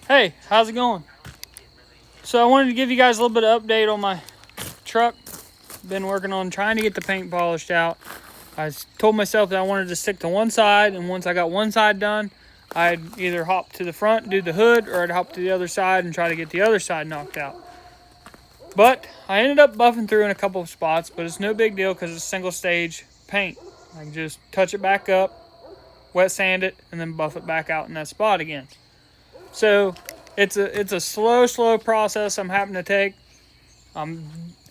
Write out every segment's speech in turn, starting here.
Hey, how's it going? So I wanted to give you guys a little bit of update on my truck. Been working on trying to get the paint polished out. I told myself that I wanted to stick to one side, and once I got one side done, I'd either hop to the front, do the hood, or I'd hop to the other side and try to get the other side knocked out. But I ended up buffing through in a couple of spots, but it's no big deal because it's single stage paint. I can just touch it back up, wet sand it, and then buff it back out in that spot again. So it's a slow process I'm having to take.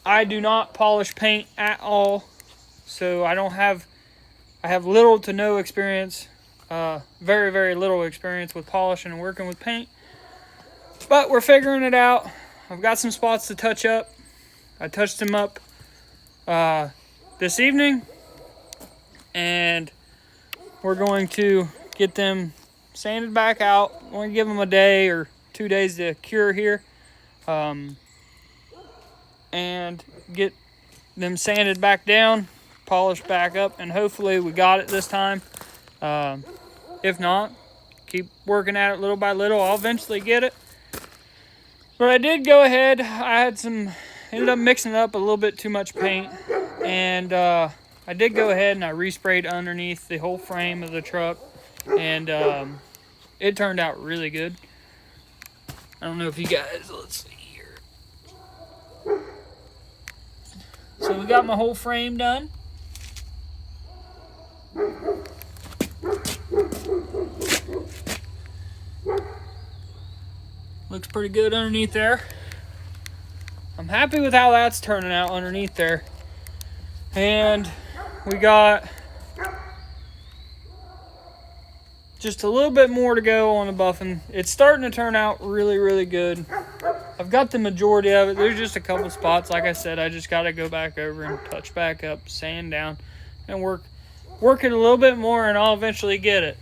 I do not polish paint at all, so I have little to no experience, very little experience with polishing and working with paint. But we're figuring it out. I've got some spots to touch up. I touched them up this evening, and we're going to get them sanded back out. I'm going to give them a day or 2 days to cure here, and get them sanded back down, polished back up, and hopefully we got it this time. If not, keep working at it little by little. I'll eventually get it. But I did go ahead. Ended up mixing up a little bit too much paint, and I did go ahead and I resprayed underneath the whole frame of the truck, and it turned out really good. I don't know if you guys, let's see here. So we got my whole frame done. Looks pretty good underneath there. I'm happy with how that's turning out underneath there. And we got just a little bit more to go on the buffing. It's starting to turn out really good. I've got the majority of it. There's just a couple spots. Like I said, I just got to go back over and touch back up, sand down, and work it a little bit more, and I'll eventually get it.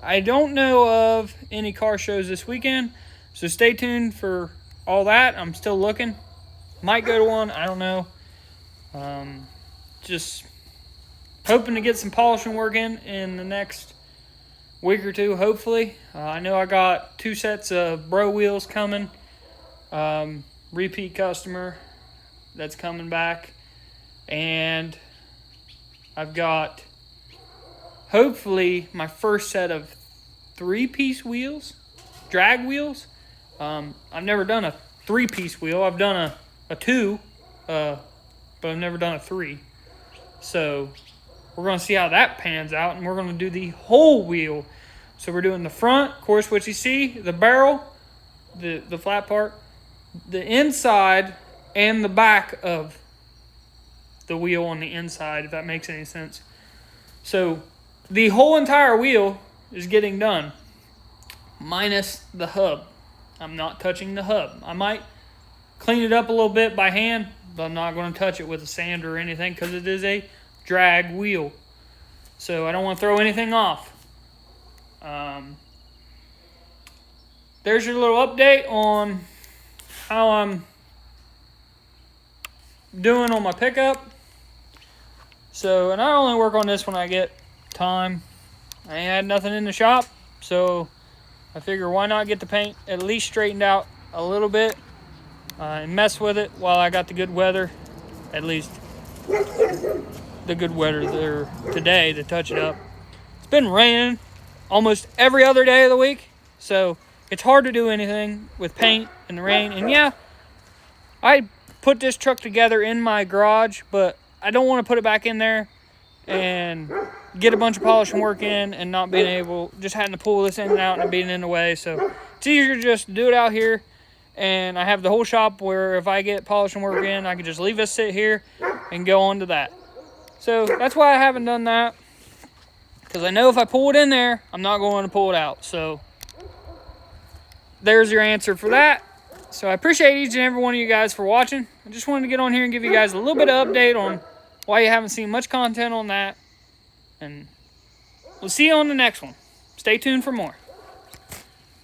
I don't know of any car shows this weekend, so stay tuned for all that. I'm still looking. Might go to one. I don't know. Just hoping to get some polishing work in the next week or two, hopefully. I know I got 2 sets of bro wheels coming. Repeat customer that's coming back. And I've got hopefully my first set of 3-piece wheels, drag wheels. I've never done a 3-piece wheel. I've done a 2, but I've never done a 3. So we're going to see how that pans out, and we're going to do the whole wheel. So we're doing the front, of course, what you see, the barrel, the flat part, the inside, and the back of the wheel on the inside, if that makes any sense. So the whole entire wheel is getting done, minus the hub. I'm not touching the hub. I might clean it up a little bit by hand, but I'm not going to touch it with a sander or anything because it is a drag wheel. So I don't want to throw anything off. There's your little update on how I'm doing on my pickup. So, and I only work on this when I get time. I ain't had nothing in the shop, so I figure why not get the paint at least straightened out a little bit and mess with it while I got the good weather, at least the good weather there today to touch it up. It's been raining almost every other day of the week, so it's hard to do anything with paint in the rain. And yeah, I put this truck together in my garage, but I don't want to put it back in there and get a bunch of polishing work in and not being able, just having to pull this in and out and being in the way. So it's easier just to do it out here. And I have the whole shop where if I get polishing work in, I can just leave this sit here and go on to that. So that's why I haven't done that, because I know if I pull it in there, I'm not going to pull it out. So there's your answer for that. So I appreciate each and every one of you guys for watching. I just wanted to get on here and give you guys a little bit of update on why you haven't seen much content on that. And we'll see you on the next one. Stay tuned for more.